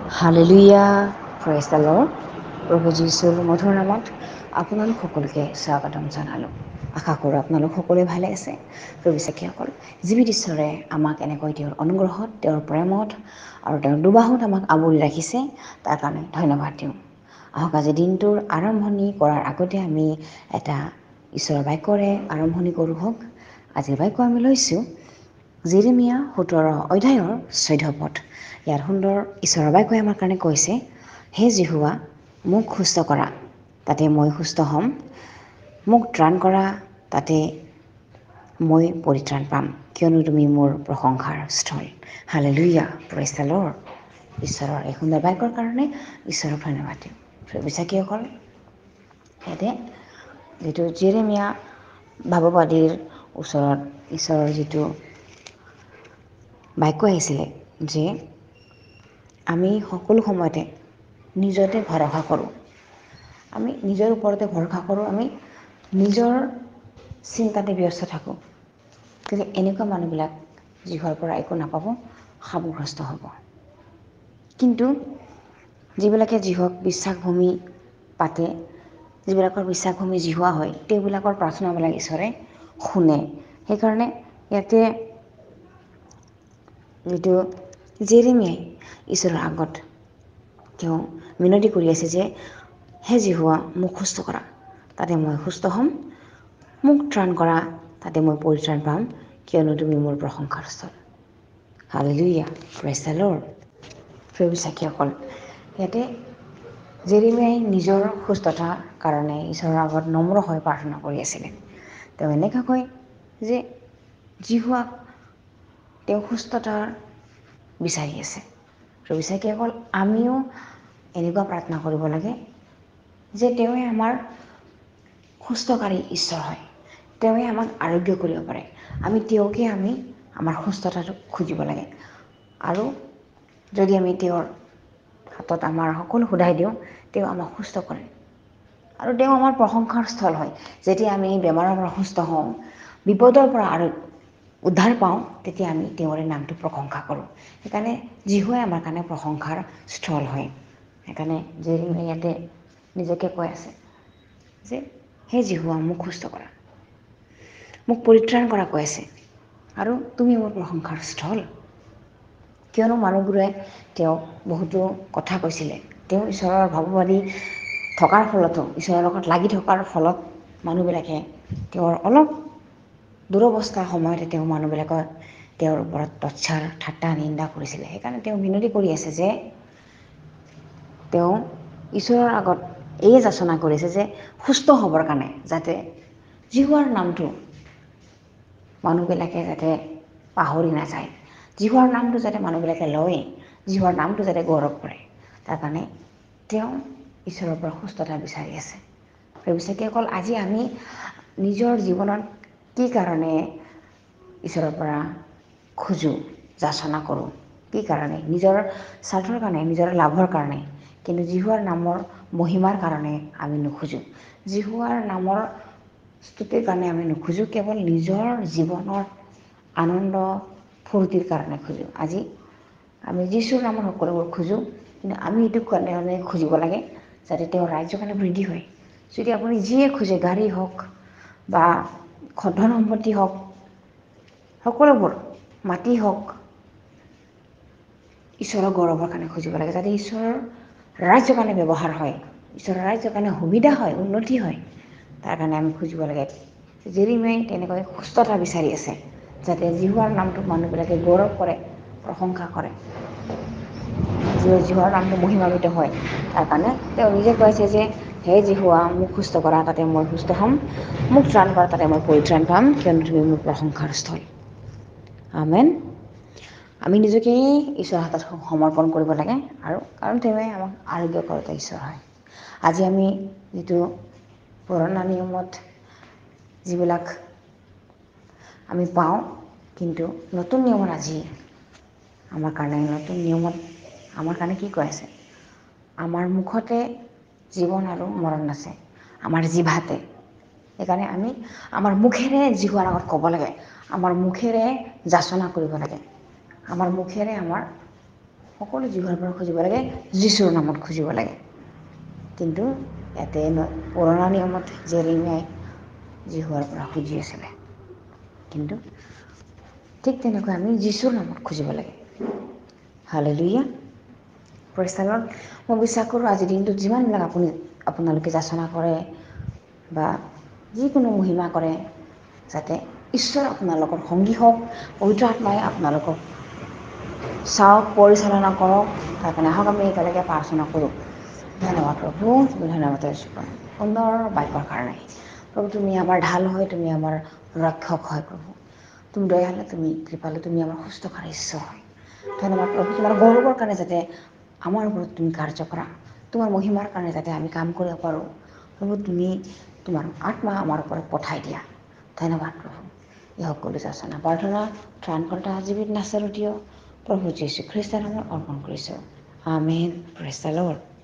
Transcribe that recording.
Hallelujah, praise the lord. প্ৰভু যীশুৰ মধুৰ নামত আপোনালোক সকলোকে স্বাগতম জনালোঁ। আশা কৰোঁ আপোনালোক সকলোৱে ভালে আছে। প্ৰভু চাখীসকল, জীৱিত ঈশ্বৰে আমাক এনেকৈ তেওঁৰ অনুগ্ৰহত, তেওঁৰ প্ৰেমত আৰু তেওঁৰ দুবাহুত আমাক আৱৰি ৰাখিছে, তাৰ কাৰণে ধন্যবাদ দিওঁ। আহক আজি দিনটোৰ আৰম্ভণি কৰাৰ আগতে আমি এটা ঈশ্বৰৰ বাক্যৰে আৰম্ভণি কৰোঁ। হওক, আজিৰ বাক্য আমি লৈছোঁ যেৰেমীয়া 17 অধ্যায়ৰ 14 পদ। ইয়াৰ সুন্দৰ ঈশ্বৰৰ বাক্যই আমাৰ কাৰণে কৈছে, হে যীহোৱা, মোক সুস্থ কৰা, তাতে মই সুস্থ হ'ম। মোক ত্ৰাণ কৰা, তাতে মই পৰিত্ৰাণ পাম, কিয়নো তুমি মোৰ প্ৰশংসাৰ স্থল। Hallelujah, praise the lord. ঈশ্বৰৰ এই সুন্দৰ বাক্যৰ কাৰণে ঈশ্বৰক ধন্যবাদ দিওঁ। বিশ্বাসীসকল, ইয়াতে যিটো যেৰেমীয়া ভাৱবাদীৰ ওচৰত ঈশ্বৰৰ যিটো বাক্য আহিছিলে যে আমি সকলো সময়তে নিজতে ভৰসা কৰোঁ, আমি নিজৰ ওপৰতে ভৰসা কৰোঁ, আমি নিজৰ চিন্তাতে ব্যস্ত থাকোঁ। কিন্তু এনেকুৱা মানুহবিলাক যিহৰ পৰা একো নাপাব, শাপগ্ৰস্ত হ'ব। কিন্তু যিবিলাকে যিহক বিশ্বাসভূমি পাতে, যিবিলাকৰ বিশ্বাসভূমি জিহুৱা হয়, তেওঁবিলাকৰ প্ৰাৰ্থনাবিলাক ঈশ্বৰে শুনে। সেইকাৰণে ইয়াতে যিটো যেৰেমীয়াই ঈশ্বৰৰ আগত তেওঁ মিনতি কৰি আছে যে, হে যীহোৱা, মোক সুস্থ কৰা, তাতে মই সুস্থ হ'ম। মোক ত্ৰাণ কৰা, তাতে মই পৰিত্ৰাণ পাম, কিয়নো তুমি মোৰ প্ৰশংসাৰ স্থল। Hallelujah, praise the lord. প্ৰিয় বিশ্বাসীসকল, ইয়াতে যেৰেমীয়াই নিজৰ সুস্থতাৰ কাৰণে ঈশ্বৰৰ আগত নম্ৰ হৈ প্ৰাৰ্থনা কৰি আছিলে। তেওঁ এনেকৈ কয় যে যীহোৱাক তেওঁ সুস্থতাৰ বিচাৰি আছে। প্ৰিয় বিশ্বাসীসকল, আমিও এনেকুৱা প্ৰাৰ্থনা কৰিব লাগে যে তেওঁৱে আমাৰ সুস্থকাৰী ঈশ্বৰ হয়, তেওঁৱে আমাক আৰোগ্য কৰিব পাৰে। আমি তেওঁকে আমাৰ সুস্থতাটো খুজিব লাগে। আৰু যদি আমি তেওঁৰ হাতত আমাৰ সকলো সোধাই দিওঁ, তেওঁ আমাক সুস্থ কৰে। আৰু তেওঁ আমাৰ প্ৰশংসাৰ স্থল হয়। যেতিয়া আমি বেমাৰৰ পৰা সুস্থ হওঁ, বিপদৰ পৰা আৰু উদ্ধাৰ পাওঁ, তেতিয়া আমি তেওঁৰে নামটো প্ৰশংসা কৰোঁ। সেইকাৰণে যীহুৱাই আমাৰ কাৰণে প্ৰশংসাৰ স্থল হয়। সেইকাৰণে যেৰেমীয়াই ইয়াতে নিজকে কৈ আছে যে, হে যীহুৱা, মোক সুস্থ কৰা, মোক পৰিত্ৰাণ কৰা কৈ আছে, আৰু তুমি মোৰ প্ৰশংসাৰ স্থল। কিয়নো মানুহবোৰে তেওঁক বহুতো কথা কৈছিলে। তেওঁ ঈশ্বৰৰ ভাৱবাদী থকাৰ ফলতো, ঈশ্বৰৰ লগত লাগি থকাৰ ফলত মানুহবিলাকে তেওঁৰ অলপ দুৰৱস্থাৰ সময়তে মানুহবিলাকৰ তেওঁৰ ওপৰত তৎসাৰ ঠাট্টা নিন্দা কৰিছিলে। সেইকাৰণে তেওঁ বিনতি কৰি আছে যে তেওঁ ঈশ্বৰৰ আগত এই যাচনা কৰিছে যে সুস্থ হ'বৰ কাৰণে, যাতে যীহুৱাৰ নামটো মানুহবিলাকে যাতে পাহৰি নাযায়, যীহুৱাৰ নামটো যাতে মানুহবিলাকে লয়, যীহুৱাৰ নামটো যাতে গৌৰৱ কৰে, তাৰ কাৰণে তেওঁ ঈশ্বৰৰ পৰা সুস্থতা বিচাৰি আছে। প্ৰিয় আজি আমি নিজৰ জীৱনত কি কাৰণে ঈশ্বৰৰ পৰা খোজোঁ, যাচনা কৰোঁ, কি কাৰণে? নিজৰ স্বাৰ্থৰ কাৰণে, নিজৰ লাভৰ কাৰণে। কিন্তু যীহুৱাৰ নামৰ মহিমাৰ কাৰণে আমি নোখোজোঁ। যীহুৱাৰ নামৰ স্তুতিৰ কাৰণে আমি নোখোজোঁ, কেৱল নিজৰ জীৱনৰ আনন্দ ফূৰ্তিৰ কাৰণে খোজোঁ। আজি আমি যীশুৰ নামৰ সকলোবোৰ খোজোঁ, কিন্তু আমি এইটো কাৰণে খুজিব লাগে যাতে তেওঁৰ ৰাজ্যৰ কাৰণে বৃদ্ধি হয়। যদি আপুনি যিয়ে খোজে, গাড়ী হওক বা ধন সম্পত্তি হওক, সকলোবোৰ মাটি হওক, ঈশ্বৰৰ গৌৰৱৰ কাৰণে খুজিব লাগে, যাতে ঈশ্বৰৰ ৰাজ্যৰ কাৰণে ব্যৱহাৰ হয়, ঈশ্বৰৰ ৰাজ্যৰ কাৰণে সুবিধা হয়, উন্নতি হয়, তাৰ কাৰণে আমি খুজিব লাগে। যেৰেমীয়াই তেনেকৈ সুস্থতা বিচাৰি আছে, যাতে যীহুৱাৰ নামটো মানুহবিলাকে গৌৰৱ কৰে, প্ৰশংসা কৰে, যীহুৱাৰ নামটো মহিমান্বিত হয়। তাৰ কাৰণে তেওঁ নিজে কৈছে যে, হে যীহুৱা, মোক সুস্থ কৰা, তাতে মই সুস্থ হ'ম। মোক ত্ৰাণ কৰা, তাতে মই পৰিত্ৰাণ পাম, কিয়নো তুমি মোৰ প্ৰশংসাৰ স্থল। আমেন। আমি নিজকে ঈশ্বৰৰ হাতত সমৰ্পণ কৰিব লাগে, আৰু কাৰণ তেওঁৱে আমাক আৰোগ্য কৰোঁতা ঈশ্বৰ হয়। আজি আমি যিটো পুৰণা নিয়মত যিবিলাক আমি পাওঁ, কিন্তু নতুন নিয়মত আজি আমাৰ কাৰণে, নতুন নিয়মত আমাৰ কাৰণে কি কৈ আছে? আমাৰ মুখতে জীৱন আৰু মৰণ আছে, আমাৰ জিভাতে। সেইকাৰণে আমি আমাৰ মুখেৰে যীহুৱাৰ আগত ক'ব লাগে, আমাৰ মুখেৰে যাচনা কৰিব লাগে, আমাৰ মুখেৰে আমাৰ সকলো জিহুৱাৰ পৰা খুজিব লাগে, যীশুৰ নামত খুজিব লাগে। কিন্তু ইয়াতে পুৰণা নিয়মত জেৰেমিয়াই জিহুৱাৰ পৰা খুজি আছিলে। কিন্তু ঠিক তেনেকৈ আমি যীশুৰ নামত খুজিব লাগে। Hallelujah, praise the lord. মই বিশ্বাস কৰোঁ আজিৰ দিনটোত যিমানবিলাক আপোনালোকে যাচনা কৰে বা যিকোনো মহিমা কৰে, যাতে ঈশ্বৰ আপোনালোকৰ সংগী হওক, পবিত্ৰ আত্মাই আপোনালোকক চাওক, পৰিচালনা কৰক। তাৰ কাৰণে আহক আমি একেলগে প্ৰাৰ্থনা কৰোঁ। ধন্যবাদ প্ৰভু, তুমি ধন্যবাদ সুন্দৰ বাক্যৰ কাৰণে। প্ৰভু তুমি আমাৰ ঢাল হয়, তুমি আমাৰ ৰক্ষক হয়। প্ৰভু তুমি দয়ালু, তুমি কৃপালু, তুমি আমাৰ সুস্থকৰ ঈশ্বৰ হয়। ধন্যবাদ প্ৰভু, তোমাৰ গৌৰৱৰ কাৰণে যাতে আমাৰ ওপৰত তুমি কাৰ্য কৰা, তোমাৰ মহিমাৰ কাৰণে যাতে আমি কাম কৰিব পাৰোঁ। প্ৰভু তুমি তোমাৰ আত্মা আমাৰ ওপৰত পঠাই দিয়া। ধন্যবাদ প্ৰভু। এই সকলো যাচনা প্ৰাৰ্থনা ত্ৰাণকৰ্তা জীৱিত নাছাৰুতীয় প্ৰভু যীশু খ্ৰীষ্টৰ নামত অৰ্পণ কৰিছোঁ। আমেন। Praise the lord.